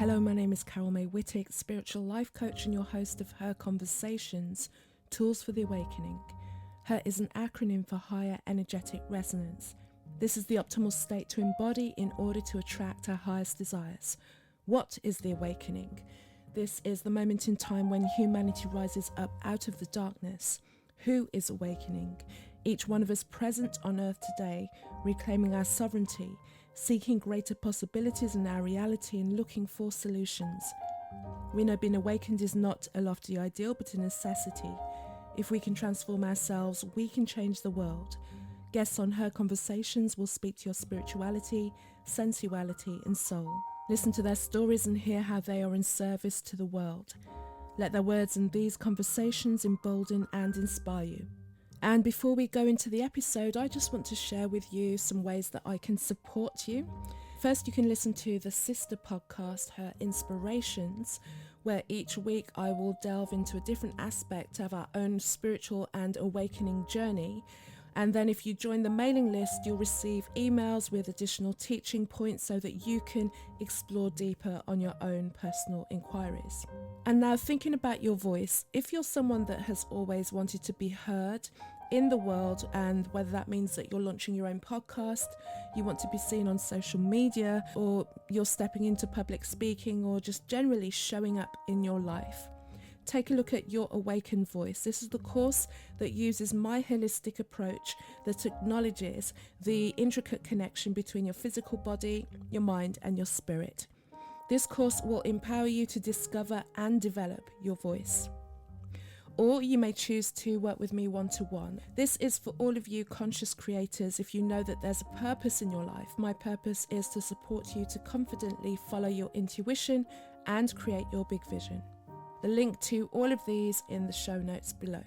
Hello, my name is Carol May Whittick, spiritual life coach and your host of Her Conversations, Tools for the Awakening. Her is an acronym for Higher Energetic Resonance. This is the optimal state to embody in order to attract our highest desires. What is the awakening? This is the moment in time when humanity rises up out of the darkness. Who is awakening? Each one of us present on earth today, reclaiming our sovereignty, seeking greater possibilities in our reality and looking for solutions. We know being awakened is not a lofty ideal, but a necessity. If we can transform ourselves, we can change the world. Guests on Her Conversations will speak to your spirituality, sensuality, and soul. Listen to their stories and hear how they are in service to the world. Let their words in these conversations embolden and inspire you. And before we go into the episode, I just want to share with you some ways that I can support you. First, you can listen to the sister podcast, Her Inspirations, where each week I will delve into a different aspect of our own spiritual and awakening journey. And then if you join the mailing list, you'll receive emails with additional teaching points so that you can explore deeper on your own personal inquiries. And now, thinking about your voice, if you're someone that has always wanted to be heard in the world, and whether that means that you're launching your own podcast, you want to be seen on social media, or you're stepping into public speaking, or just generally showing up in your life, take a look at Your Awakened Voice. This is the course that uses my holistic approach that acknowledges the intricate connection between your physical body, your mind, and your spirit. This course will empower you to discover and develop your voice. Or you may choose to work with me one-to-one. This is for all of you conscious creators. If you know that there's a purpose in your life, my purpose is to support you to confidently follow your intuition and create your big vision. The link to all of these in the show notes below.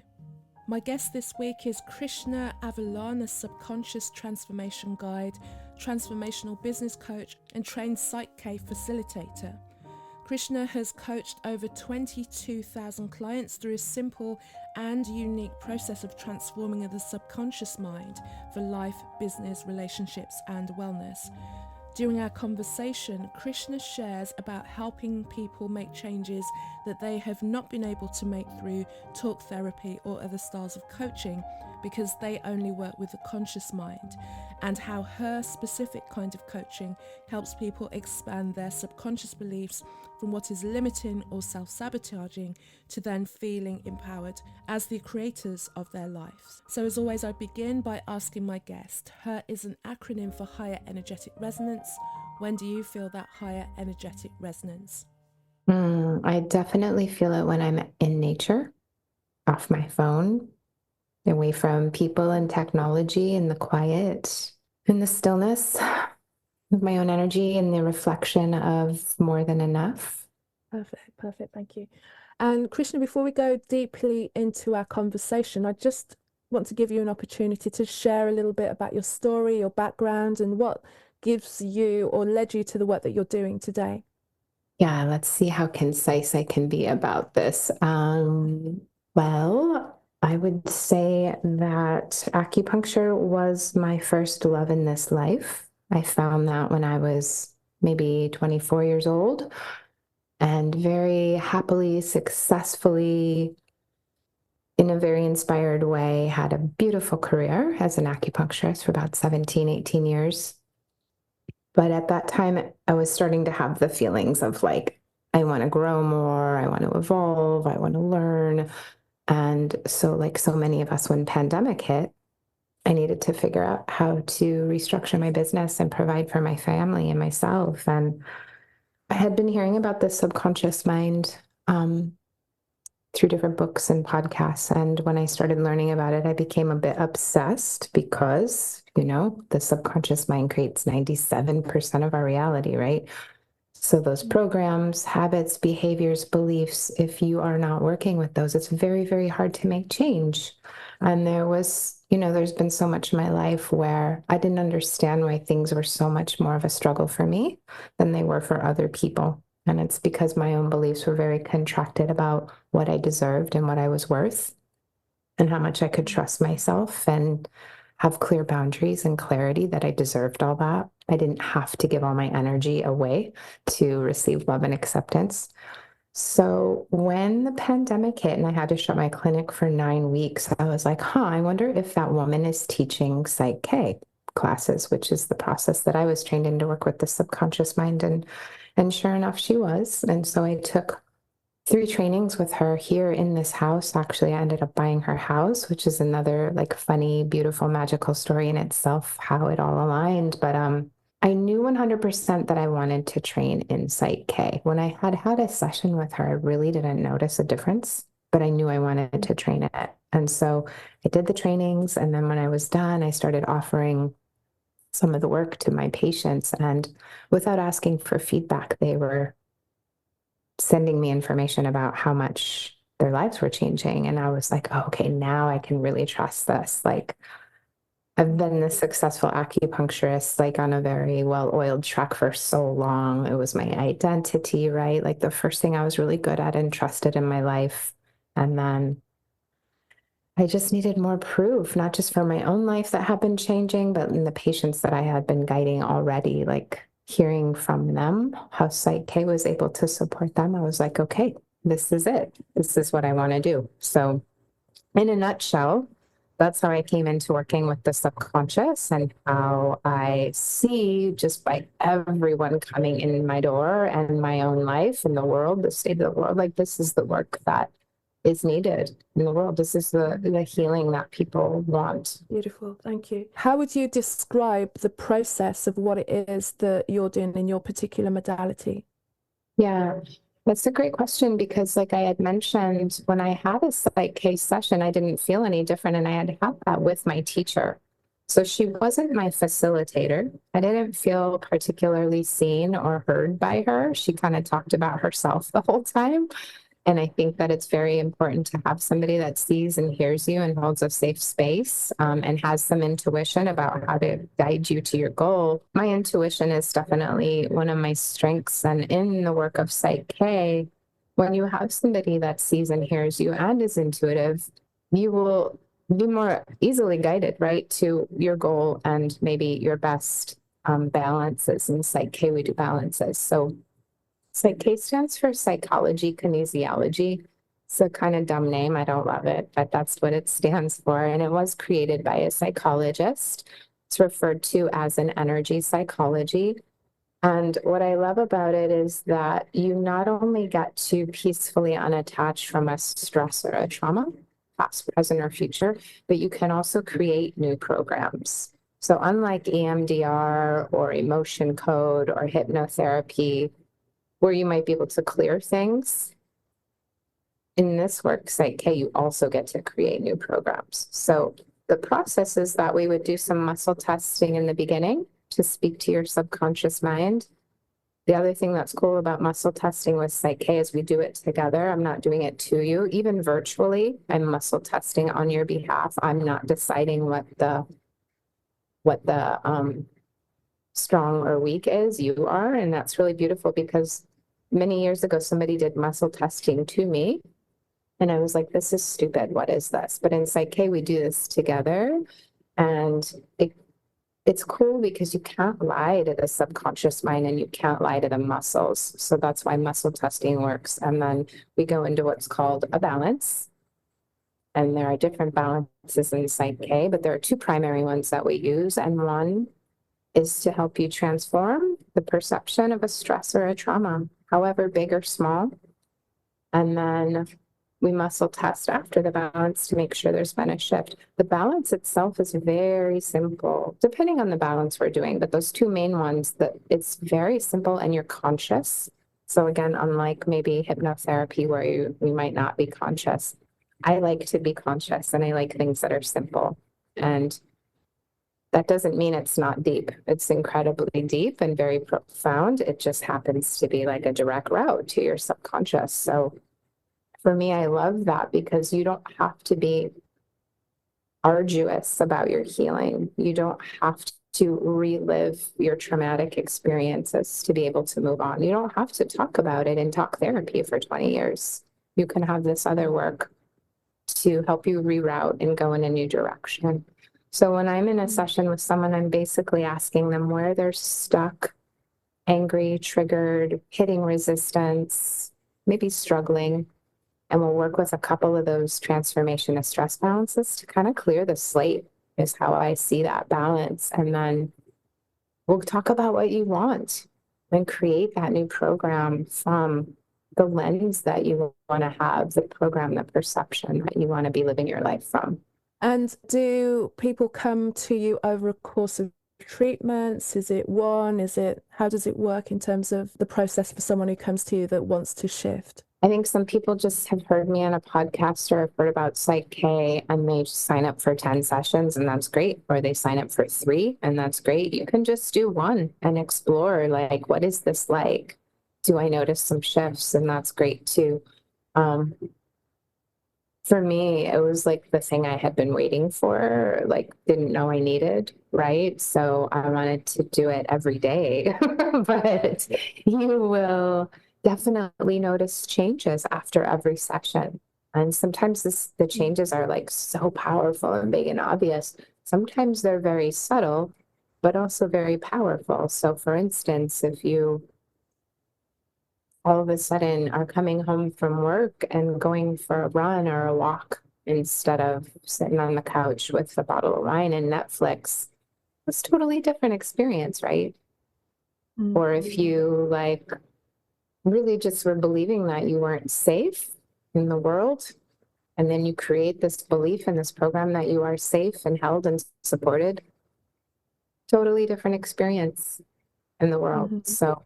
My guest this week is Krishna Avalon, a subconscious transformation guide, transformational business coach, and trained Psych-K Facilitator. Krishna has coached over 22,000 clients through a simple and unique process of transforming the subconscious mind for life, business, relationships, and wellness. During our conversation, Krishna shares about helping people make changes that they have not been able to make through talk therapy or other styles of coaching because they only work with the conscious mind, and how her specific kind of coaching helps people expand their subconscious beliefs from what is limiting or self-sabotaging to then feeling empowered as the creators of their lives. So as always, I begin by asking my guest, Her is an acronym for Higher Energetic Resonance. When do you feel that higher energetic resonance? I definitely feel it when I'm in nature, off my phone, away from people and technology, in the quiet, in the stillness of my own energy and the reflection of more than enough. Perfect. Thank you. And Krishna, before we go deeply into our conversation, I just want to give you an opportunity to share a little bit about your story, your background, and what gives you or led you to the work that you're doing today. Yeah, let's see how concise I can be about this. Well, I would say that acupuncture was my first love in this life. I found that when I was maybe 24 years old, and very happily, successfully, in a very inspired way, had a beautiful career as an acupuncturist for about 17, 18 years. But at that time, I was starting to have the feelings of like, I want to grow more, I want to evolve, I want to learn. And so like so many of us, when pandemic hit, I needed to figure out how to restructure my business and provide for my family and myself. And I had been hearing about the subconscious mind through different books and podcasts. And when I started learning about it, I became a bit obsessed because, the subconscious mind creates 97% of our reality, right? So those programs, habits, behaviors, beliefs, if you are not working with those, it's very, very hard to make change. And there's been so much in my life where I didn't understand why things were so much more of a struggle for me than they were for other people. And it's because my own beliefs were very contracted about what I deserved and what I was worth and how much I could trust myself and have clear boundaries and clarity that I deserved all that. I didn't have to give all my energy away to receive love and acceptance. So when the pandemic hit and I had to shut my clinic for 9 weeks, I was like, I wonder if that woman is teaching Psych-K classes, which is the process that I was trained in to work with the subconscious mind. And sure enough, she was. And so I took 3 trainings with her here in this house. Actually, I ended up buying her house, which is another like funny, beautiful, magical story in itself, how it all aligned. But I knew 100% that I wanted to train in Psych-K. When I had had a session with her, I really didn't notice a difference, but I knew I wanted to train it. And so I did the trainings. And then when I was done, I started offering some of the work to my patients. And without asking for feedback, they were sending me information about how much their lives were changing. And I was like, oh, okay, now I can really trust this. Like, I've been this successful acupuncturist, like on a very well-oiled track for so long. It was my identity, right? Like the first thing I was really good at and trusted in my life. And then I just needed more proof, not just for my own life that had been changing, but in the patients that I had been guiding already, like hearing from them how Psych-K was able to support them. I was like, okay, this is it. This is what I want to do. So in a nutshell, that's how I came into working with the subconscious and how I see just by everyone coming in my door and my own life and the world, the state of the world, like this is the work that is needed in the world. This is the healing that people want. Beautiful. Thank you. How would you describe the process of what it is that you're doing in your particular modality? Yeah, that's a great question because like I had mentioned, when I had a Psych-K session, I didn't feel any different and I had to have that with my teacher. So she wasn't my facilitator. I didn't feel particularly seen or heard by her. She kind of talked about herself the whole time. And I think that it's very important to have somebody that sees and hears you and holds a safe space and has some intuition about how to guide you to your goal. My intuition is definitely one of my strengths. And in the work of Psych-K, when you have somebody that sees and hears you and is intuitive, you will be more easily guided, right, to your goal and maybe your best balances. In Psych-K, we do balances. So Psych-K stands for psychology kinesiology. It's a kind of dumb name. I don't love it, but that's what it stands for. And it was created by a psychologist. It's referred to as an energy psychology. And what I love about it is that you not only get to peacefully unattach from a stress or a trauma, past, present, or future, but you can also create new programs. So unlike EMDR or emotion code or hypnotherapy, where you might be able to clear things, in this work, Psych-K, you also get to create new programs. So the process is that we would do some muscle testing in the beginning to speak to your subconscious mind. The other thing that's cool about muscle testing with Psych-K is we do it together. I'm not doing it to you. Even virtually, I'm muscle testing on your behalf. I'm not deciding what the strong or weak is. You are. And that's really beautiful because many years ago, somebody did muscle testing to me. And I was like, this is stupid. What is this? But in Psych-K, we do this together. And it's cool because you can't lie to the subconscious mind and you can't lie to the muscles. So that's why muscle testing works. And then we go into what's called a balance. And there are different balances in Psych-K, but there are 2 primary ones that we use. And one is to help you transform the perception of a stress or a trauma, however big or small. And then we muscle test after the balance to make sure there's been a shift. The balance itself is very simple, depending on the balance we're doing, but those 2 main ones, that it's very simple and you're conscious. So again, unlike maybe hypnotherapy where we might not be conscious, I like to be conscious and I like things that are simple. And that doesn't mean it's not deep. It's incredibly deep and very profound. It just happens to be like a direct route to your subconscious. So for me, I love that because you don't have to be arduous about your healing. You don't have to relive your traumatic experiences to be able to move on. You don't have to talk about it in talk therapy for 20 years. You can have this other work to help you reroute and go in a new direction. So when I'm in a session with someone, I'm basically asking them where they're stuck, angry, triggered, hitting resistance, maybe struggling. And we'll work with a couple of those transformation of stress balances to kind of clear the slate, is how I see that balance. And then we'll talk about what you want and create that new program from the lens that you want to have, the program, the perception that you want to be living your life from. And do people come to you over a course of treatments? Is it one? How does it work in terms of the process for someone who comes to you that wants to shift? I think some people just have heard me on a podcast or have heard about Psych-K and they just sign up for 10 sessions and that's great. Or they sign up for 3 and that's great. You can just do 1 and explore, like, what is this like? Do I notice some shifts? And that's great too. For me, it was like the thing I had been waiting for, like didn't know I needed, right? So I wanted to do it every day, but you will definitely notice changes after every session. And sometimes the changes are like so powerful and big and obvious. Sometimes they're very subtle, but also very powerful. So for instance, if you all of a sudden are coming home from work and going for a run or a walk instead of sitting on the couch with a bottle of wine and Netflix, it's a totally different experience, right? Mm-hmm. Or if you like really just were believing that you weren't safe in the world, and then you create this belief in this program that you are safe and held and supported, totally different experience in the world. Mm-hmm. So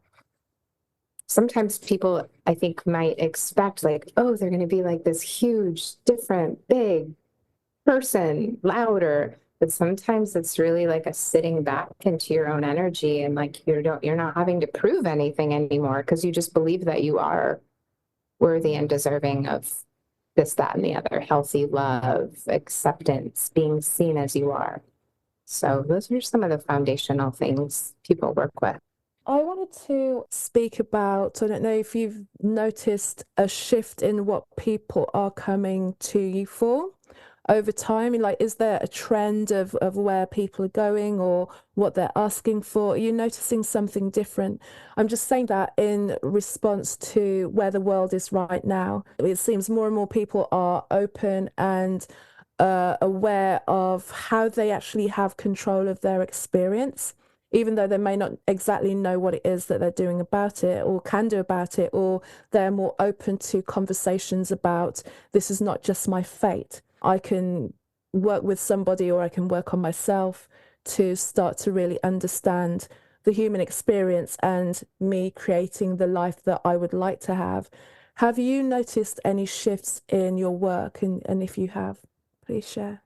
sometimes people, I think, might expect like, oh, they're going to be like this huge, different, big person, louder. But sometimes it's really like a sitting back into your own energy and like you're not having to prove anything anymore because you just believe that you are worthy and deserving of this, that, and the other, healthy love, acceptance, being seen as you are. So those are some of the foundational things people work with. I wanted to speak about, I don't know if you've noticed a shift in what people are coming to you for over time. Like, is there a trend of where people are going or what they're asking for? Are you noticing something different? I'm just saying that in response to where the world is right now. It seems more and more people are open and aware of how they actually have control of their experience, even though they may not exactly know what it is that they're doing about it or can do about it, or they're more open to conversations about, this is not just my fate. I can work with somebody or I can work on myself to start to really understand the human experience and me creating the life that I would like to have. Have you noticed any shifts in your work? And if you have, please share.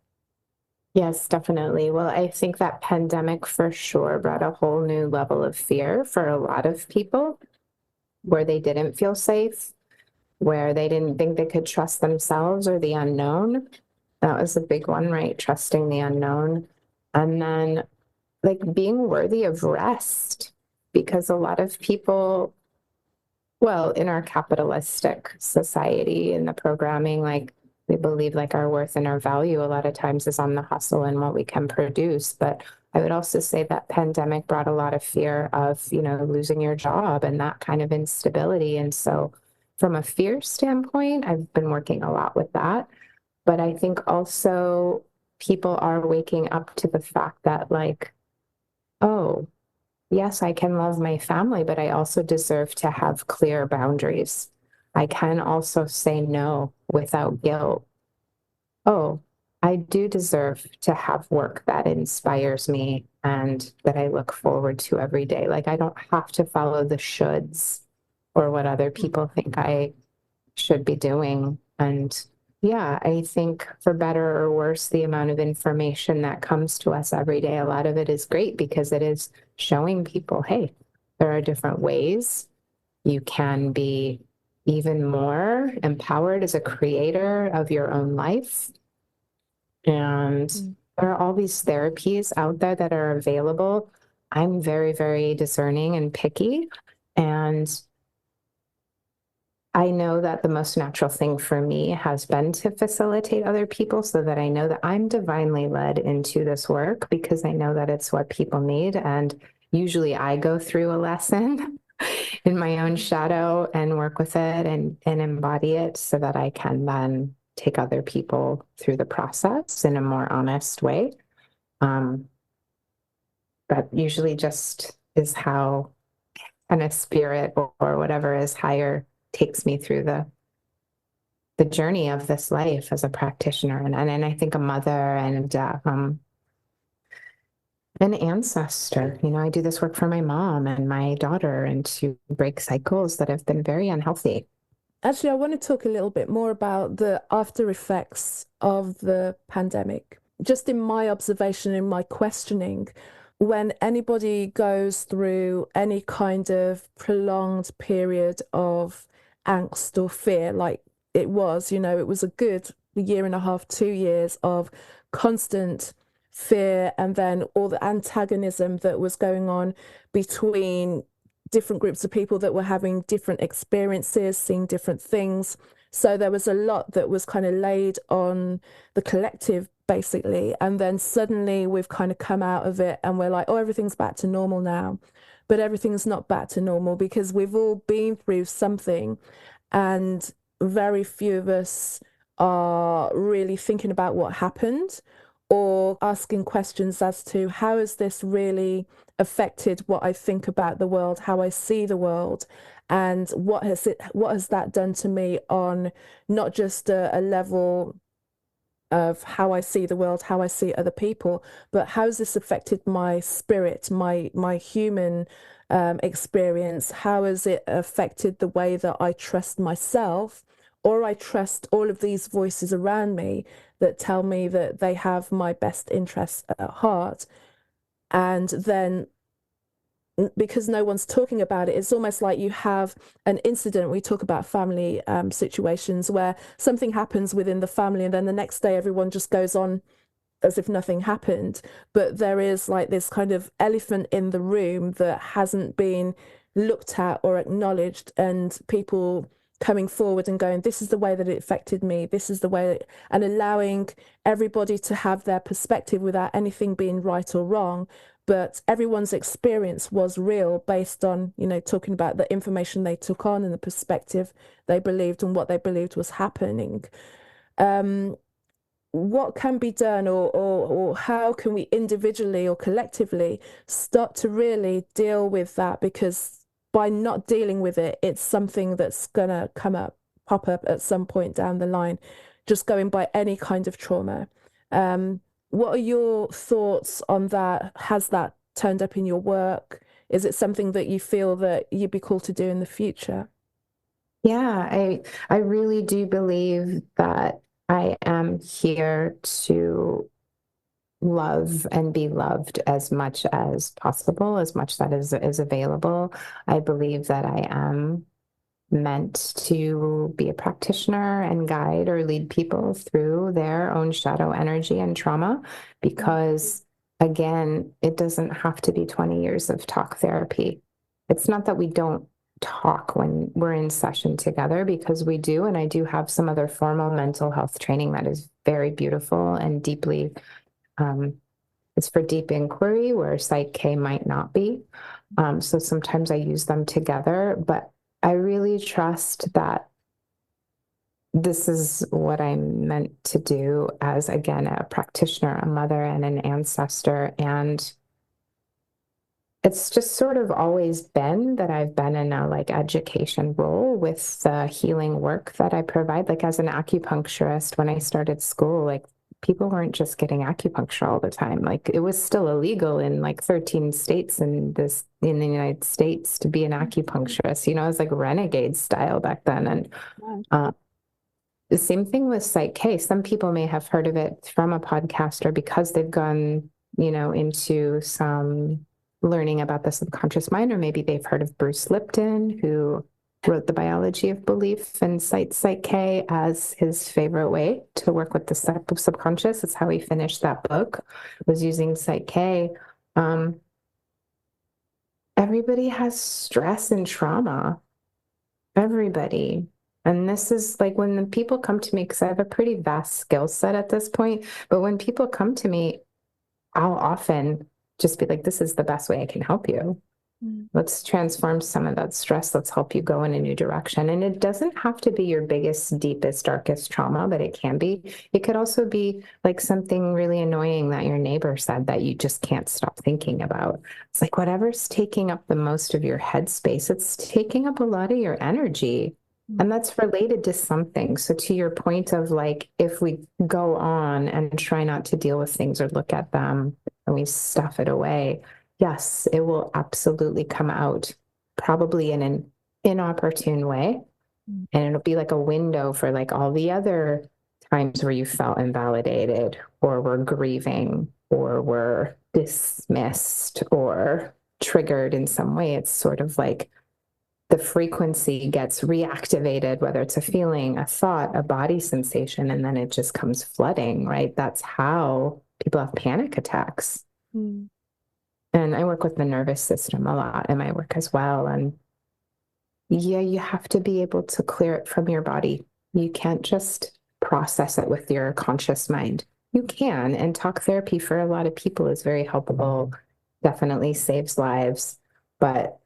Yes, definitely. Well, I think that pandemic for sure brought a whole new level of fear for a lot of people where they didn't feel safe, where they didn't think they could trust themselves or the unknown. That was a big one, right? Trusting the unknown. And then like being worthy of rest, because a lot of people, well, in our capitalistic society and the programming, like we believe like our worth and our value a lot of times is on the hustle and what we can produce. But I would also say that pandemic brought a lot of fear of, losing your job and that kind of instability. And so from a fear standpoint, I've been working a lot with that. But I think also people are waking up to the fact that like, oh, yes, I can love my family, but I also deserve to have clear boundaries. I can also say no without guilt. Oh, I do deserve to have work that inspires me and that I look forward to every day. Like, I don't have to follow the shoulds or what other people think I should be doing. And yeah, I think for better or worse, the amount of information that comes to us every day, a lot of it is great because it is showing people, hey, there are different ways you can be even more empowered as a creator of your own life. And there are all these therapies out there that are available. I'm very, very discerning and picky. And I know that the most natural thing for me has been to facilitate other people so that I know that I'm divinely led into this work because I know that it's what people need. And usually I go through a lesson in my own shadow and work with it and embody it so that I can then take other people through the process in a more honest way. That usually just is how kind of spirit or whatever is higher takes me through the journey of this life as a practitioner. And I think a mother and an ancestor. You know, I do this work for my mom and my daughter and to break cycles that have been very unhealthy. Actually, I want to talk a little bit more about the after effects of the pandemic. Just in my observation, in my questioning, when anybody goes through any kind of prolonged period of angst or fear, like it was, it was a good year and a half, 2 years of constant fear, and then all the antagonism that was going on between different groups of people that were having different experiences, seeing different things. So there was a lot that was kind of laid on the collective, basically. And then suddenly we've kind of come out of it and we're like, oh, everything's back to normal now. But everything's not back to normal because we've all been through something, and very few of us are really thinking about what happened or asking questions as to how has this really affected what I think about the world, how I see the world, and what has that done to me on not just a level of how I see the world, how I see other people, but how has this affected my spirit, my human experience? How has it affected the way that I trust myself, or I trust all of these voices around me that tell me that they have my best interests at heart? And then because no one's talking about it, it's almost like you have an incident. We talk about family situations where something happens within the family, and then the next day everyone just goes on as if nothing happened. But there is like this kind of elephant in the room that hasn't been looked at or acknowledged, and people coming forward and going, this is the way that it affected me, this is the way, and allowing everybody to have their perspective without anything being right or wrong. But everyone's experience was real based on, talking about the information they took on and the perspective they believed and what they believed was happening. What can be done, or how can we individually or collectively start to really deal with that? Because by not dealing with it, it's something that's going to pop up at some point down the line, just going by any kind of trauma. What are your thoughts on that? Has that turned up in your work? Is it something that you feel that you'd be called to do in the future? Yeah, I really do believe that I am here to love and be loved as much as possible, as much that is available. I believe that I am meant to be a practitioner and guide or lead people through their own shadow energy and trauma, because again, it doesn't have to be 20 years of talk therapy. It's not that we don't talk when we're in session together, because we do, and I do have some other formal mental health training that is very beautiful and deeply it's for deep inquiry where Psych-K might not be. So sometimes I use them together, but I really trust that this is what I'm meant to do as, again, a practitioner, a mother, and an ancestor. And it's just sort of always been that I've been in a education role with the healing work that I provide. Like as an acupuncturist, when I started school, people weren't just getting acupuncture all the time. It was still illegal in 13 states in the United States to be an acupuncturist. It was renegade style back then. And the same thing with Psych-K. Some people may have heard of it from a podcast or because they've gone, into some learning about the subconscious mind, or maybe they've heard of Bruce Lipton, who wrote The Biology of Belief and cites Psych-K as his favorite way to work with the subconscious. It's how he finished that book, was using Psych-K. Everybody has stress and trauma. Everybody. And this is like when the people come to me, because I have a pretty vast skill set at this point, but when people come to me, I'll often just be like, this is the best way I can help you. Let's transform some of that stress. Let's help you go in a new direction. And it doesn't have to be your biggest, deepest, darkest trauma, but it can be. It could also be like something really annoying that your neighbor said that you just can't stop thinking about. It's like whatever's taking up the most of your headspace, it's taking up a lot of your energy. And that's related to something. So to your point of like, if we go on and try not to deal with things or look at them and we stuff it away, yes, it will absolutely come out, probably in an inopportune way. And it'll be like a window for like all the other times where you felt invalidated or were grieving or were dismissed or triggered in some way. It's sort of like the frequency gets reactivated, whether it's a feeling, a thought, a body sensation, and then it just comes flooding, right? That's how people have panic attacks. And I work with the nervous system a lot in my work as well. And yeah, you have to be able to clear it from your body. You can't just process it with your conscious mind. You can, and talk therapy for a lot of people is very helpful, definitely saves lives, but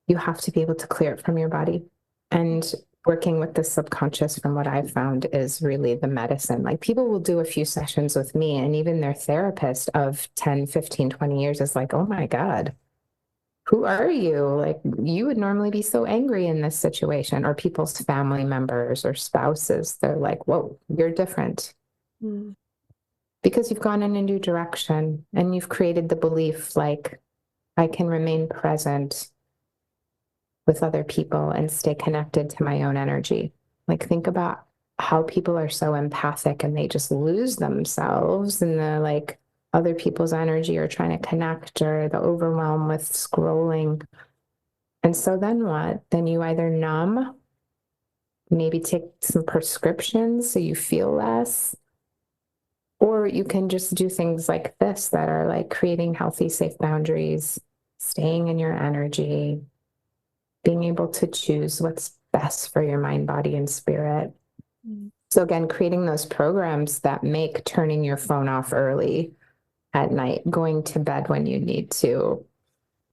you have to be able to clear it from your body. And working with the subconscious, from what I've found, is really the medicine. Like people will do a few sessions with me, and even their therapist of 10, 15, 20 years is like, oh my God, who are you? Like you would normally be so angry in this situation, or people's family members or spouses. They're like, whoa, you're different. Because you've gone in a new direction and you've created the belief like, I can remain present with other people and stay connected to my own energy. Like think about how people are so empathic and they just lose themselves in the like other people's energy or trying to connect or the overwhelm with scrolling. And so then what? Then you either numb, maybe take some prescriptions so you feel less, or you can just do things like this that are like creating healthy, safe boundaries, staying in your energy, being able to choose what's best for your mind, body, and spirit. So again, creating those programs that make turning your phone off early at night, going to bed when you need to,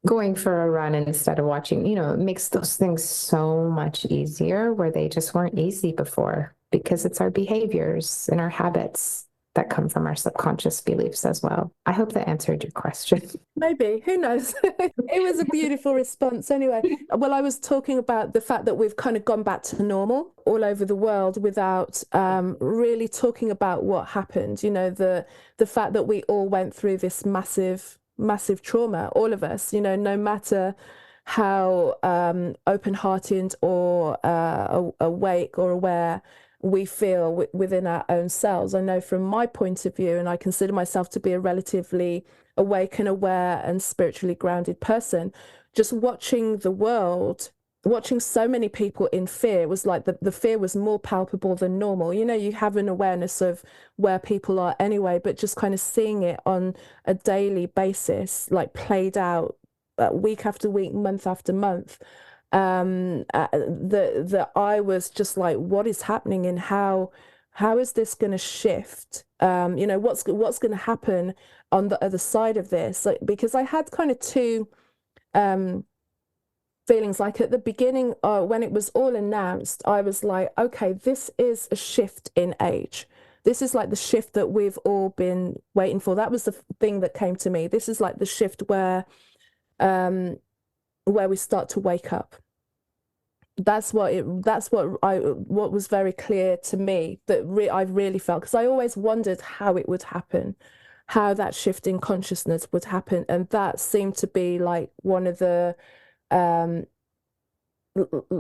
going for a run instead of watching, it makes those things so much easier where they just weren't easy before, because it's our behaviors and our habits that come from our subconscious beliefs as well. I hope that answered your question. Maybe, who knows? It was a beautiful response anyway. Well, I was talking about the fact that we've kind of gone back to normal all over the world without really talking about what happened. The fact that we all went through this massive trauma, all of us, no matter how open-hearted or awake or aware we feel within our own selves. I know from my point of view, and I consider myself to be a relatively awake and aware and spiritually grounded person, just watching the world, watching so many people in fear, was like the fear was more palpable than normal. You have an awareness of where people are anyway, but just kind of seeing it on a daily basis, like played out week after week, month after month. That I was just like, what is happening, and how is this going to shift? What's going to happen on the other side of this? Like, because I had kind of two feelings. Like at the beginning, when it was all announced, I was like, okay, this is a shift in age. This is like the shift that we've all been waiting for. That was the thing that came to me. This is like the shift where we start to wake up. That's what was very clear to me, that I really felt, because I always wondered how it would happen, how that shift in consciousness would happen, and that seemed to be like one of the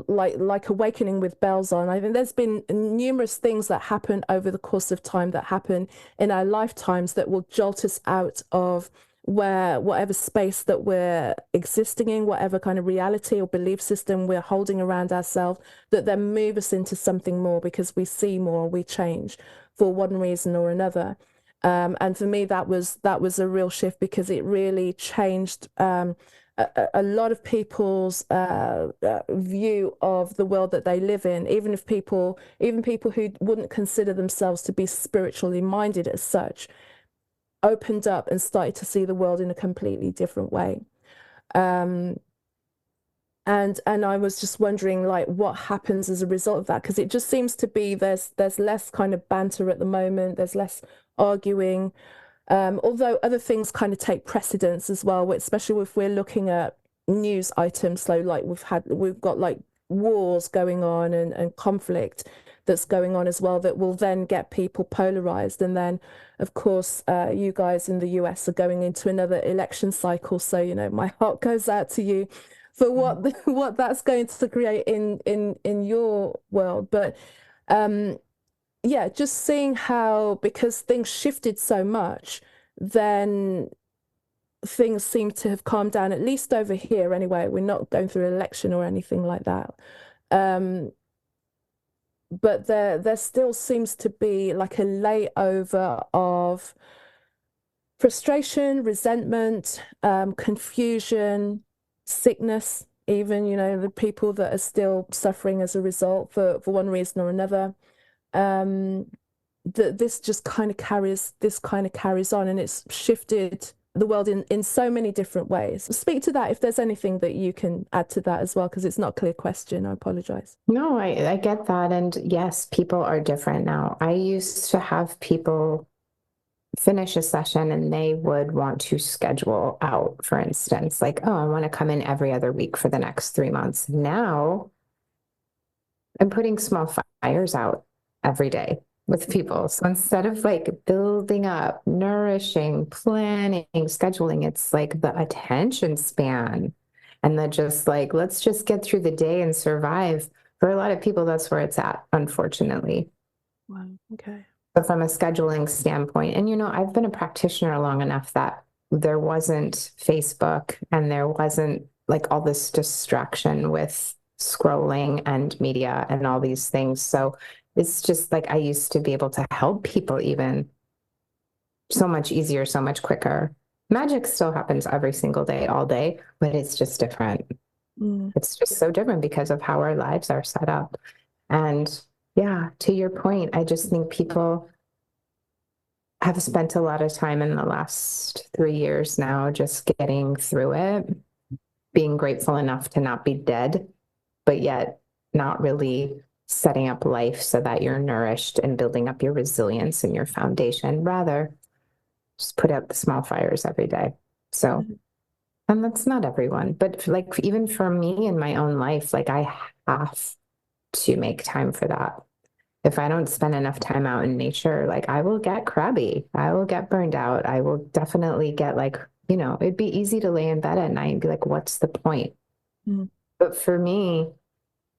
like awakening with bells on. I think there's been numerous things that happen over the course of time, that happen in our lifetimes, that will jolt us out of whatever space that we're existing in, whatever kind of reality or belief system we're holding around ourselves, that then move us into something more, because we see more, we change for one reason or another. And for me, that was a real shift, because it really changed a lot of people's view of the world that they live in, even people who wouldn't consider themselves to be spiritually minded as such, opened up and started to see the world in a completely different way. And I was just wondering, like, what happens as a result of that? Because it just seems to be there's less kind of banter at the moment. There's less arguing, although other things kind of take precedence as well, especially if we're looking at news items. So like we've got like wars going on and conflict that's going on as well, that will then get people polarized. And then, of course, you guys in the US are going into another election cycle. So, you know, my heart goes out to you for what that's going to create in your world. But yeah, just seeing how, because things shifted so much, then things seem to have calmed down, at least over here anyway. We're not going through an election or anything like that. But there still seems to be like a layover of frustration, resentment, confusion, sickness, even, you know, the people that are still suffering as a result for one reason or another. This kind of carries on, and it's shifted the world in so many different ways. Speak to that if there's anything that you can add to that as well, because it's not a clear question. I apologize. No, I get that. And yes, people are different now. I used to have people finish a session and they would want to schedule out, for instance, like, oh, I want to come in every other week for the next 3 months. Now I'm putting small fires out every day with people. So instead of like building up, nourishing, planning, scheduling, it's like the attention span and the just like, let's just get through the day and survive. For a lot of people, that's where it's at, unfortunately. Wow. Okay. But from a scheduling standpoint, and you know, I've been a practitioner long enough that there wasn't Facebook and there wasn't like all this distraction with scrolling and media and all these things. So it's just like I used to be able to help people even so much easier, so much quicker. Magic still happens every single day, all day, but it's just different. It's just so different because of how our lives are set up. And yeah, to your point, I just think people have spent a lot of time in the last 3 years now just getting through it, being grateful enough to not be dead, but yet not really setting up life so that you're nourished and building up your resilience and your foundation. Rather, just put out the small fires every day. So, and that's not everyone, but like even for me in my own life, like I have to make time for that. If I don't spend enough time out in nature, like I will get crabby. I will get burned out. I will definitely get like, you know, it'd be easy to lay in bed at night and be like, what's the point? But for me,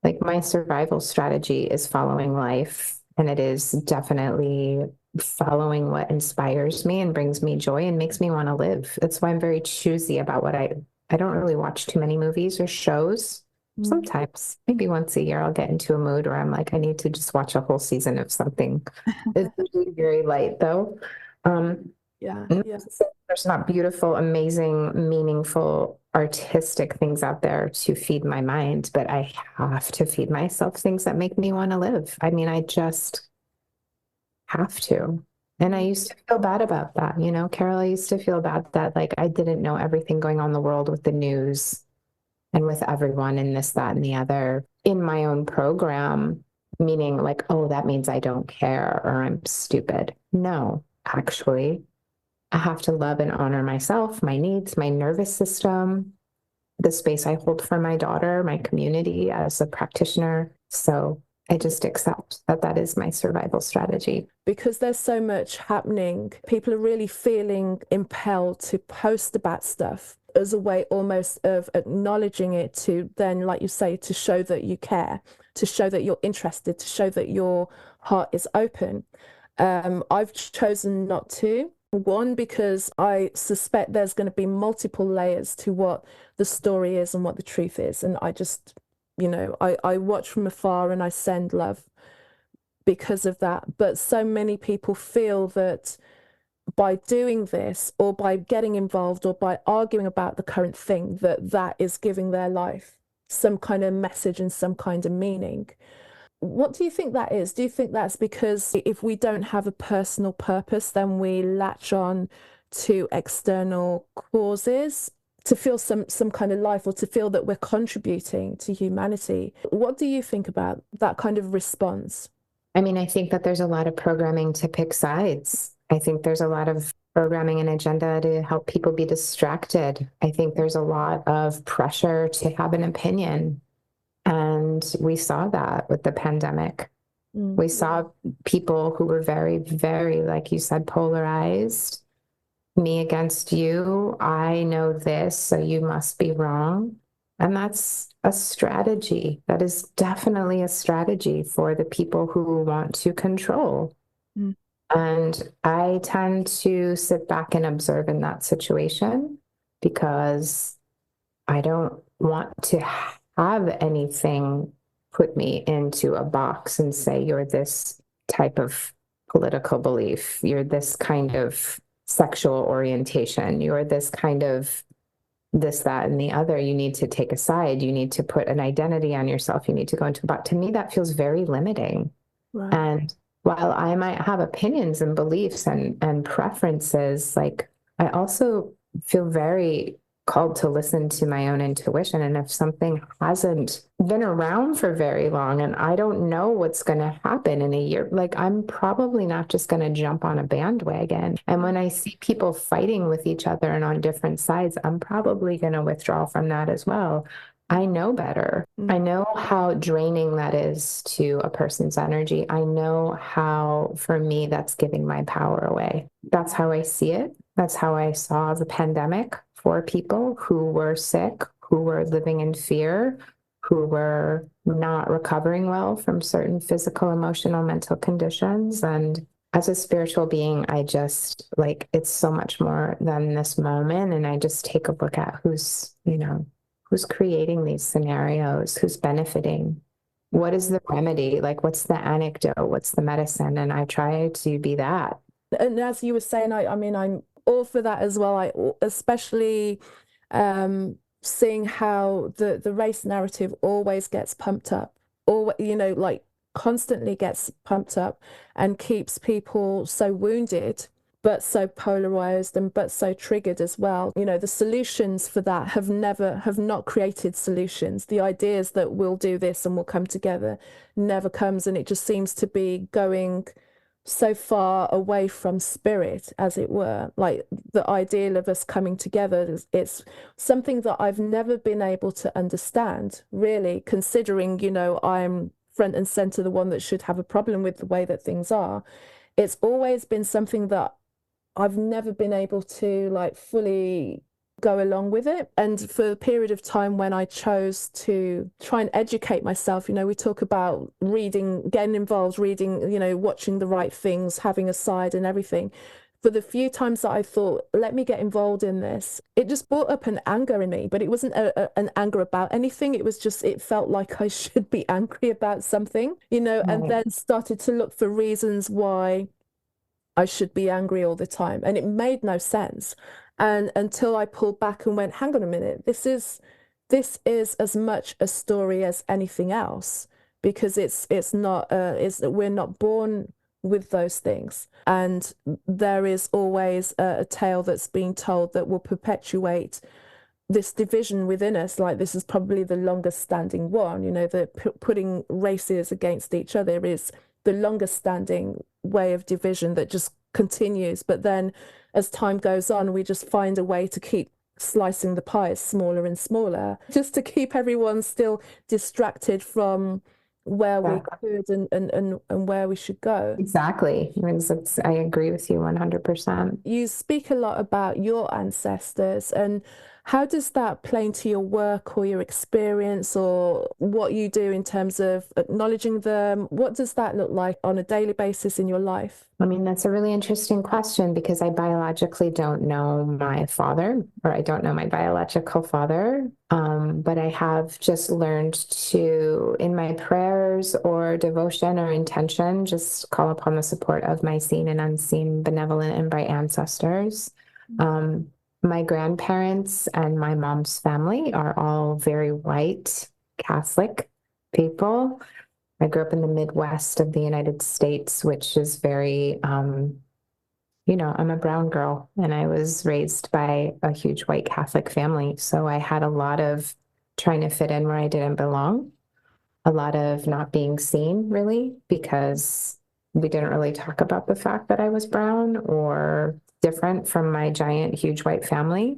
like my survival strategy is following life. And it is definitely following what inspires me and brings me joy and makes me want to live. That's why I'm very choosy about what I don't really watch too many movies or shows. Sometimes, maybe once a year, I'll get into a mood where I'm like, I need to just watch a whole season of something. It's usually very light, though. Yeah. There's not beautiful, amazing, meaningful, artistic things out there to feed my mind, but I have to feed myself things that make me want to live. I mean, I just have to. And I used to feel bad about that. You know, Carol, I used to feel bad that like I didn't know everything going on in the world with the news and with everyone and this, that, and the other in my own program, meaning like, oh, that means I don't care or I'm stupid. No, actually, I have to love and honor myself, my needs, my nervous system, the space I hold for my daughter, my community as a practitioner. So I just accept that that is my survival strategy. Because there's so much happening, people are really feeling impelled to post about stuff as a way almost of acknowledging it, to then, like you say, to show that you care, to show that you're interested, to show that your heart is open. I've chosen not to. One, because I suspect there's going to be multiple layers to what the story is and what the truth is. And I just, you know, I watch from afar and I send love because of that. But so many people feel that by doing this or by getting involved or by arguing about the current thing, that is giving their life some kind of message and some kind of meaning. What do you think that is? Do you think that's because if we don't have a personal purpose, then we latch on to external causes to feel some kind of life, or to feel that we're contributing to humanity? What do you think about that kind of response? I mean, I think that there's a lot of programming to pick sides. I think there's a lot of programming and agenda to help people be distracted. I think there's a lot of pressure to have an opinion. And we saw that with the pandemic. We saw people who were very, very, like you said, polarized. Me against you. I know this, so you must be wrong. And that's a strategy. That is definitely a strategy for the people who want to control. Mm. And I tend to sit back and observe in that situation because I don't want to have anything put me into a box and say, you're this type of political belief, you're this kind of sexual orientation, you're this kind of this, that, and the other. You need to take a side. You need to put an identity on yourself. You need to go into a box. To me, that feels very limiting. Right. And while I might have opinions and beliefs and preferences, like I also feel very called to listen to my own intuition. And if something hasn't been around for very long and I don't know what's going to happen in a year, like I'm probably not just going to jump on a bandwagon. And when I see people fighting with each other and on different sides, I'm probably going to withdraw from that as well. I know better. I know how draining that is to a person's energy. I know how, for me, that's giving my power away. That's how I see it. That's how I saw the pandemic for people who were sick, who were living in fear, who were not recovering well from certain physical, emotional, mental conditions. And as a spiritual being, I just like, it's so much more than this moment. And I just take a look at who's creating these scenarios, who's benefiting. What is the remedy? Like, what's the anecdote? What's the medicine? And I try to be that. And as you were saying, I mean, I'm all for that as well. I especially seeing how the race narrative always gets pumped up, or like constantly gets pumped up and keeps people so wounded, but so polarized and but so triggered as well. The solutions for that have not created solutions. The ideas that we'll do this and we'll come together never comes, and it just seems to be going so far away from spirit, as it were. Like the ideal of us coming together, it's something that I've never been able to understand, really, considering, I'm front and center the one that should have a problem with the way that things are. It's always been something that I've never been able to like fully go along with it. And for a period of time when I chose to try and educate myself, we talk about reading, getting involved, reading, watching the right things, having a side and everything. For the few times that I thought, let me get involved in this, it just brought up an anger in me, but it wasn't an anger about anything. It was just, it felt like I should be angry about something, and then started to look for reasons why I should be angry all the time. And it made no sense. And until I pulled back and went, hang on a minute, this is as much a story as anything else, because we're not born with those things. And there is always a tale that's being told that will perpetuate this division within us. Like this is probably the longest standing one, putting races against each other is the longest standing way of division that just continues. But then as time goes on, we just find a way to keep slicing the pie smaller and smaller, just to keep everyone still distracted from where we could and where we should go. Exactly. I agree with you 100%. You speak a lot about your ancestors and How does that play into your work or your experience or what you do in terms of acknowledging them? What does that look like on a daily basis in your life? I mean, that's a really interesting question because I biologically don't know my father, or I don't know my biological father. But I have just learned to, in my prayers or devotion or intention, just call upon the support of my seen and unseen, benevolent and bright ancestors. My grandparents and my mom's family are all very white Catholic people. I grew up in the Midwest of the United States, which is very, I'm a brown girl and I was raised by a huge white Catholic family. So I had a lot of trying to fit in where I didn't belong, a lot of not being seen really, because we didn't really talk about the fact that I was brown or different from my giant, huge white family.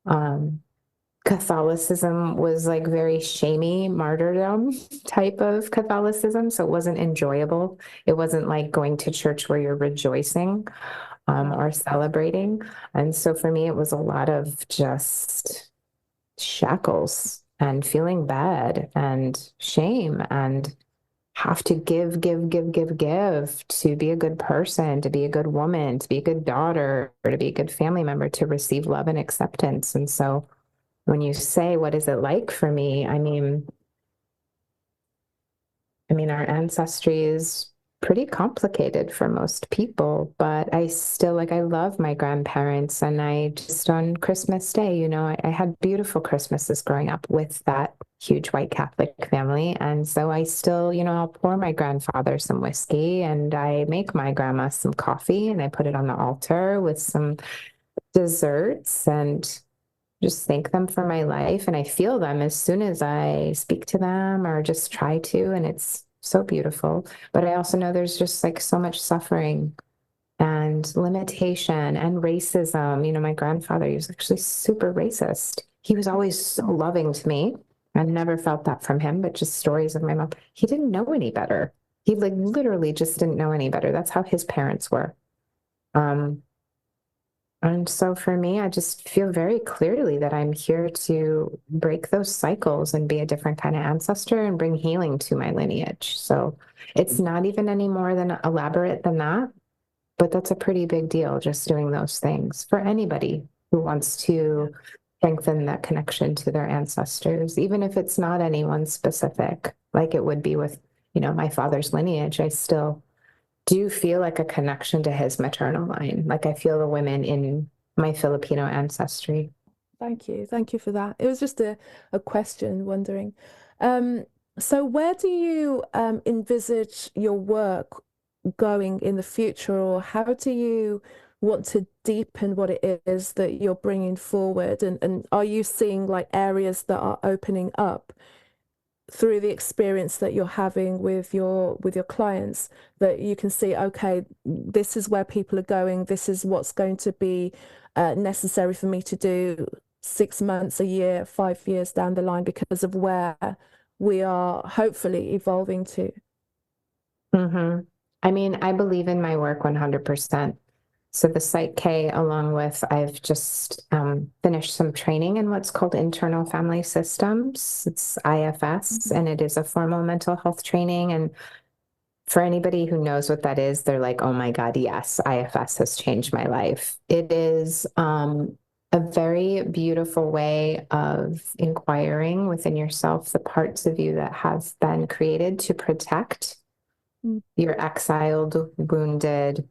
Um, Catholicism was like very shamey martyrdom type of Catholicism. So it wasn't enjoyable. It wasn't like going to church where you're rejoicing or celebrating. And so for me, it was a lot of just shackles and feeling bad and shame and have to give to be a good person, to be a good woman, to be a good daughter, or to be a good family member, to receive love and acceptance. And so when you say, what is it like for me? Our ancestry is pretty complicated for most people, but I still I love my grandparents. And I just on Christmas Day, I had beautiful Christmases growing up with that huge white Catholic family. And so I still, I'll pour my grandfather some whiskey and I make my grandma some coffee and I put it on the altar with some desserts and just thank them for my life. And I feel them as soon as I speak to them or just try to. And it's so beautiful. But I also know there's just so much suffering and limitation and racism. My grandfather, he was actually super racist. He was always so loving to me. I never felt that from him, but just stories of my mom. He didn't know any better. He literally just didn't know any better. That's how his parents were. And so for me, I just feel very clearly that I'm here to break those cycles and be a different kind of ancestor and bring healing to my lineage. So it's not even any more than elaborate than that, but that's a pretty big deal, just doing those things for anybody who wants to strengthen that connection to their ancestors, even if it's not anyone specific, like it would be with, my father's lineage. I still do feel like a connection to his maternal line. Like I feel the women in my Filipino ancestry. Thank you. Thank you for that. It was just a question, wondering. Um, so where do you envisage your work going in the future, or how do you want to deepen what it is that you're bringing forward? And are you seeing areas that are opening up through the experience that you're having with your clients, that you can see, okay, this is where people are going, this is what's going to be necessary for me to do 6 months, a year, 5 years down the line, because of where we are hopefully evolving to. Mm-hmm. I believe in my work 100%. So the Psych-K, along with, I've just finished some training in what's called internal family systems. It's IFS, and it is a formal mental health training. And for anybody who knows what that is, they're like, oh my God, yes, IFS has changed my life. It is a very beautiful way of inquiring within yourself the parts of you that have been created to protect your exiled, wounded,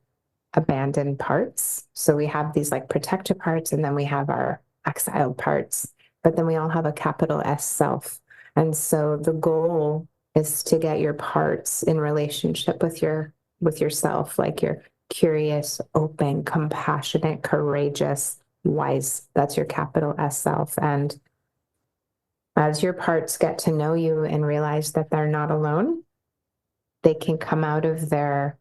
abandoned parts. So we have these protective parts, and then we have our exiled parts, but then we all have a capital S self. And so the goal is to get your parts in relationship with yourself, like you're curious, open, compassionate, courageous, wise. That's your capital S self. And as your parts get to know you and realize that they're not alone, they can come out of their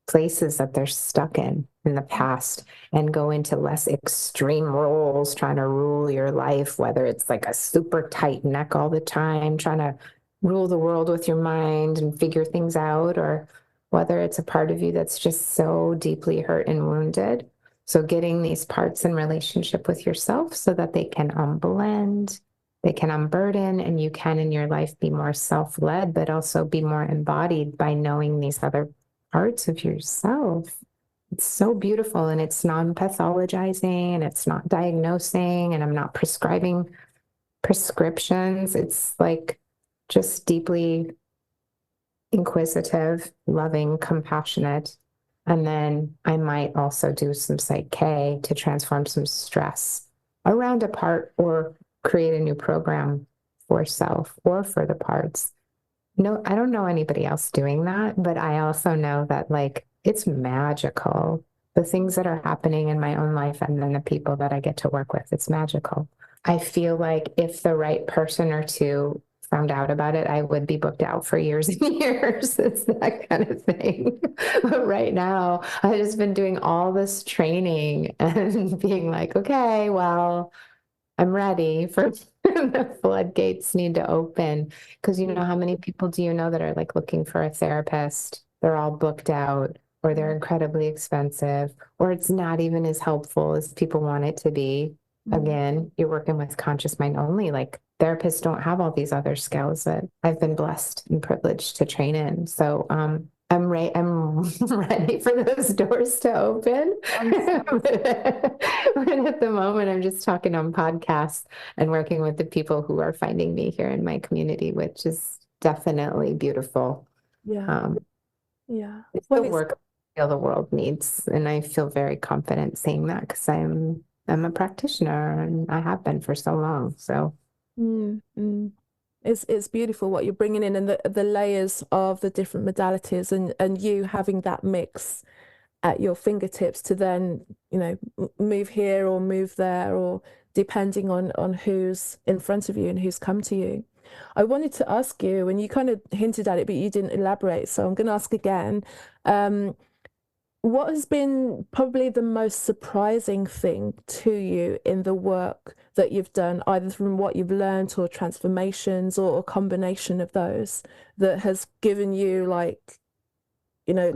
places that they're stuck in the past and go into less extreme roles, trying to rule your life, whether it's a super tight neck all the time, trying to rule the world with your mind and figure things out, or whether it's a part of you that's just so deeply hurt and wounded So getting these parts in relationship with yourself so that they can blend, they can unburden, and you can in your life be more self-led, but also be more embodied by knowing these other parts of yourself. It's so beautiful, and it's non-pathologizing, and it's not diagnosing, and I'm not prescribing prescriptions. It's like just deeply inquisitive, loving, compassionate. And then I might also do some Psych-K to transform some stress around a part or create a new program for self or for the parts. No, I don't know anybody else doing that, but I also know that like it's magical. The things that are happening in my own life and then the people that I get to work with, it's magical. I feel like if the right person or two found out about it, I would be booked out for years and years. It's that kind of thing. But right now, I've just been doing all this training and being like, okay, well, I'm ready for the floodgates need to open. Because you know, how many people do you know that are like looking for a therapist? They're all booked out, or they're incredibly expensive, or it's not even as helpful as people want it to be. Again, you're working with conscious mind only. Like therapists don't have all these other skills that I've been blessed and privileged to train in. So I'm ready for those doors to open. But at the moment, I'm just talking on podcasts and working with the people who are finding me here in my community, which is definitely beautiful. Yeah. Yeah. It's Well, the work I feel the world needs, and I feel very confident saying that because I'm a practitioner and I have been for so long. So mm, mm. It's beautiful what you're bringing in, and the layers of the different modalities, and you having that mix at your fingertips to then, you know, move here or move there, or depending on who's in front of you and who's come to you. I wanted to ask you, and you kind of hinted at it, but you didn't elaborate. So I'm going to ask again. What has been probably the most surprising thing to you in the work that you've done, either from what you've learned or transformations or a combination of those, that has given you like, you know,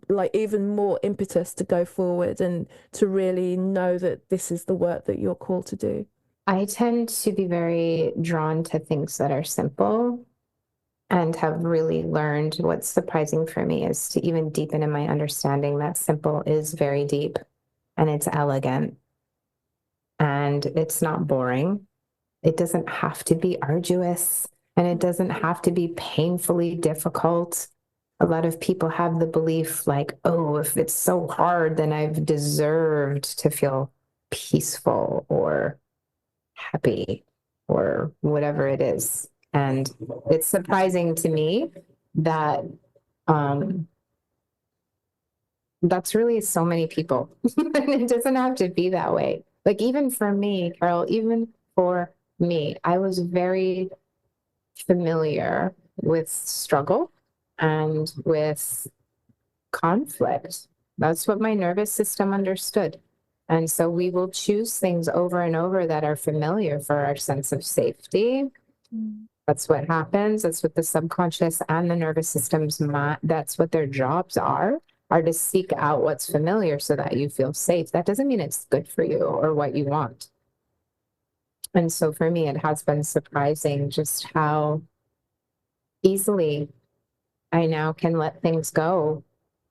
like even more impetus to go forward and to really know that this is the work that you're called to do? I tend to be very drawn to things that are simple, and have really learned what's surprising for me is to even deepen in my understanding that simple is very deep and it's elegant and it's not boring. It doesn't have to be arduous and it doesn't have to be painfully difficult. A lot of people have the belief like, oh, if it's so hard, then I've deserved to feel peaceful or happy or whatever it is. And it's surprising to me that um, that's really so many people. And it doesn't have to be that way. Like even for me, Carol, even for me, I was very familiar with struggle and with conflict. That's what my nervous system understood. And so we will choose things over and over that are familiar for our sense of safety. That's what happens. That's what the subconscious and the nervous systems, that's what their jobs are to seek out what's familiar so that you feel safe. That doesn't mean it's good for you or what you want. And so for me, it has been surprising just how easily I now can let things go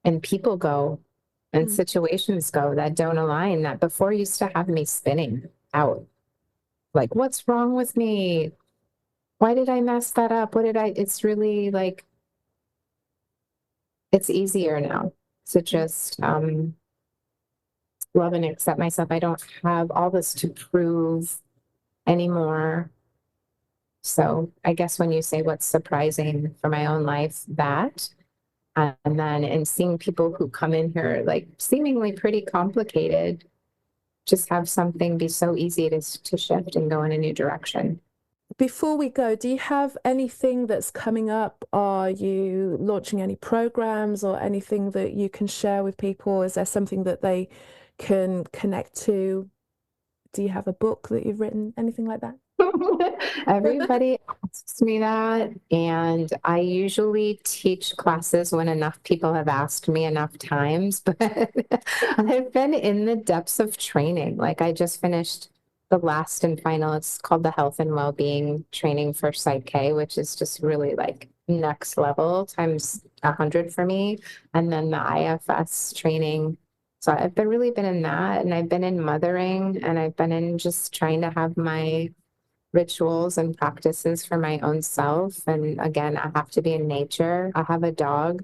and people go and situations go that don't align, that before used to have me spinning out. Like, what's wrong with me? Why did I mess that up? It's really like, it's easier now to just love and accept myself. I don't have all this to prove anymore. So I guess when you say what's surprising for my own life, that, and then and seeing people who come in here like seemingly pretty complicated, just have something be so easy to shift and go in a new direction. Before we go, do you have anything that's coming up? Are you launching any programs or anything that you can share with people? Is there something that they can connect to? Do you have a book that you've written? Anything like that? Everybody asks me that, and I usually teach classes when enough people have asked me enough times, but I've been in the depths of training. Like I just finished the last and final, it's called the Health and Wellbeing Training for Psych-K, which is just really like next level times 100 for me. And then the IFS training. So I've been really been in that, and I've been in mothering, and I've been in just trying to have my rituals and practices for my own self. And again, I have to be in nature. I have a dog.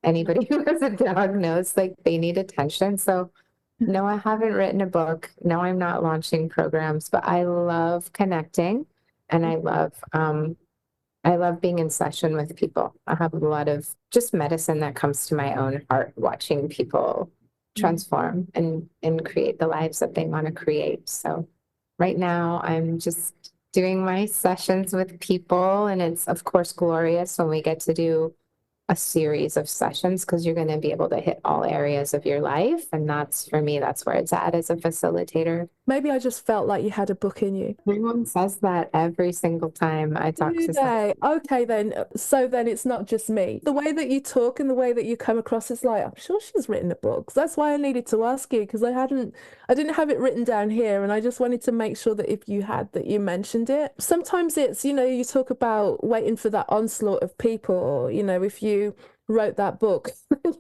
Anybody who has a dog knows like they need attention. So no, I haven't written a book. No, I'm not launching programs, but I love connecting, and I love being in session with people. I have a lot of just medicine that comes to my own heart, watching people transform and create the lives that they want to create. So right now I'm just doing my sessions with people, and it's of course glorious when we get to do a series of sessions because you're going to be able to hit all areas of your life. And that's for me, that's where it's at as a facilitator. Maybe I just felt like you had a book in you. Everyone says that every single time I talk Do to someone. they? Okay, then. So then it's not just me. The way that you talk and the way that you come across is like, I'm sure she's written a book. That's why I needed to ask you because I didn't have it written down here, and I just wanted to make sure that if you had, that you mentioned it. Sometimes it's, you talk about waiting for that onslaught of people, or, if you wrote that book,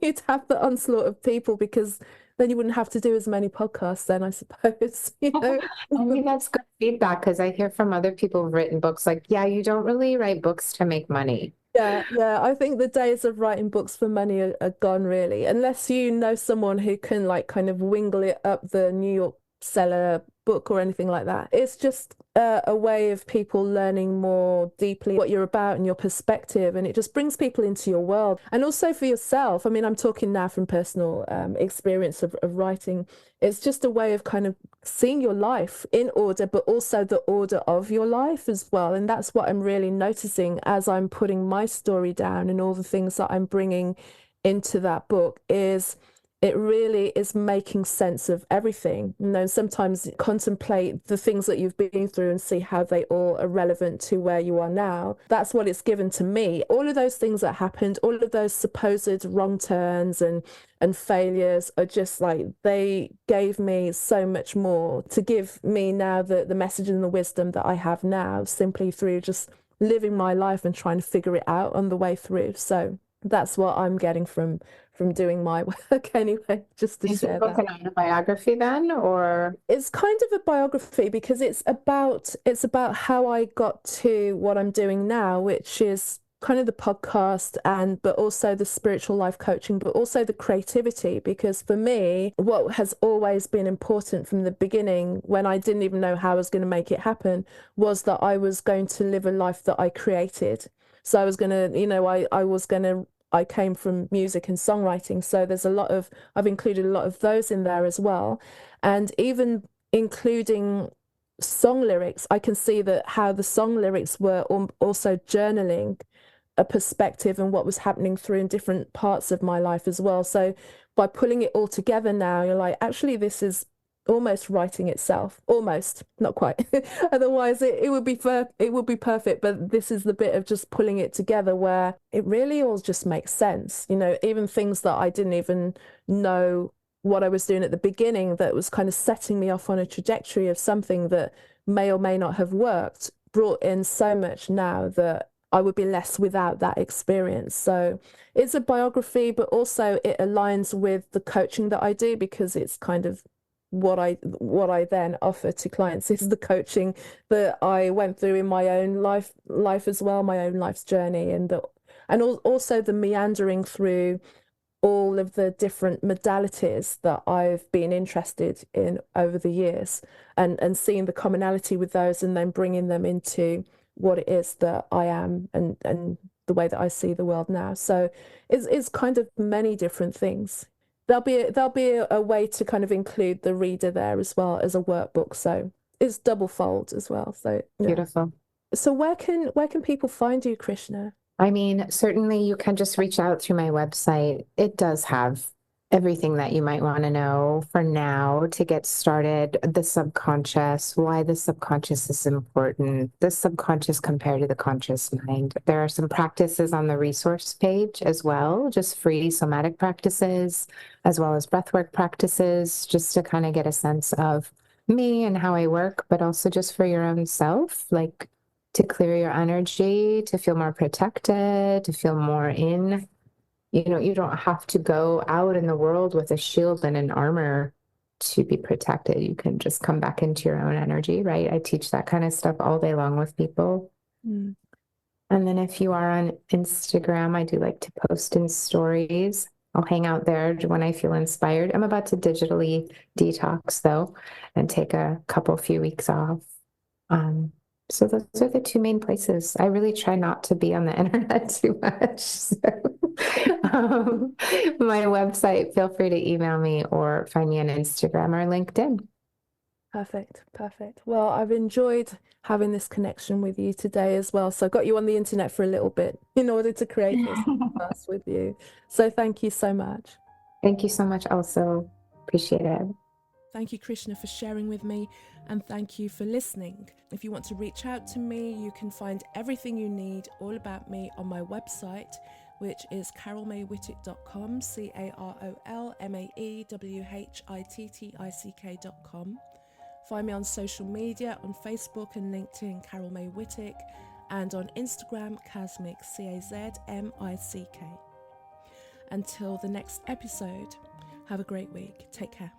you'd have the onslaught of people because then you wouldn't have to do as many podcasts then, I suppose, I mean, that's good feedback because I hear from other people who've written books like, yeah, you don't really write books to make money. Yeah, yeah. I think the days of writing books for money are gone, really, unless you know someone who can like kind of wingle it up the New York seller book or anything like that. It's just a way of people learning more deeply what you're about and your perspective, and it just brings people into your world. And also for yourself, I mean, I'm talking now from personal experience of writing. It's just a way of kind of seeing your life in order, but also the order of your life as well. And that's what I'm really noticing as I'm putting my story down and all the things that I'm bringing into that book is it really is making sense of everything. Sometimes contemplate the things that you've been through and see how they all are relevant to where you are now. That's what it's given to me. All of those things that happened, all of those supposed wrong turns and failures are just like, they gave me so much more to give me now the message and the wisdom that I have now, simply through just living my life and trying to figure it out on the way through. So that's what I'm getting from doing my work anyway, just to Is your share book that. an autobiography then, or? It's kind of a biography because it's about how I got to what I'm doing now, which is kind of the podcast but also the spiritual life coaching, but also the creativity. Because for me, what has always been important from the beginning, when I didn't even know how I was going to make it happen, was that I was going to live a life that I created. So I was going to, I came from music and songwriting. So I've included a lot of those in there as well. And even including song lyrics, I can see that how the song lyrics were also journaling a perspective and what was happening through in different parts of my life as well. So by pulling it all together now, you're like, actually, this is almost writing itself, almost, not quite. Otherwise it would be perfect, but this is the bit of just pulling it together where it really all just makes sense. Even things that I didn't even know what I was doing at the beginning that was kind of setting me off on a trajectory of something that may or may not have worked, brought in so much now that I would be less without that experience. So it's a biography, but also it aligns with the coaching that I do, because it's kind of what I then offer to clients is the coaching that I went through in my own life as well, my own life's journey, and also the meandering through all of the different modalities that I've been interested in over the years, and seeing the commonality with those and then bringing them into what it is that I am and the way that I see the world now. So it's kind of many different things. There'll be a way to kind of include the reader there as well as a workbook. So it's double fold as well. So yeah. Beautiful. So where can people find you, Krishna? I mean, certainly you can just reach out through my website. It does have everything that you might want to know for now to get started. The subconscious, why the subconscious is important, the subconscious compared to the conscious mind. There are some practices on the resource page as well, just free somatic practices, as well as breathwork practices, just to kind of get a sense of me and how I work, but also just for your own self, like to clear your energy, to feel more protected, to feel more in. You don't have to go out in the world with a shield and an armor to be protected. You can just come back into your own energy, right? I teach that kind of stuff all day long with people. Mm. And then if you are on Instagram, I do like to post in stories. I'll hang out there when I feel inspired. I'm about to digitally detox though, and take a few weeks off. So those are the two main places. I really try not to be on the internet too much. So, my website, feel free to email me or find me on Instagram or LinkedIn. Perfect, perfect. Well, I've enjoyed having this connection with you today as well. So I got you on the internet for a little bit in order to create this podcast with you. So thank you so much. Thank you so much, also. Appreciate it. Thank you, Krishna, for sharing with me, and thank you for listening. If you want to reach out to me, you can find everything you need all about me on my website, which is carolmaywhittick.com, carolmaywhittick.com. Find me on social media on Facebook and LinkedIn, Carol May Whittick, and on Instagram, Kazmic, Cazmick. Until the next episode, have a great week. Take care.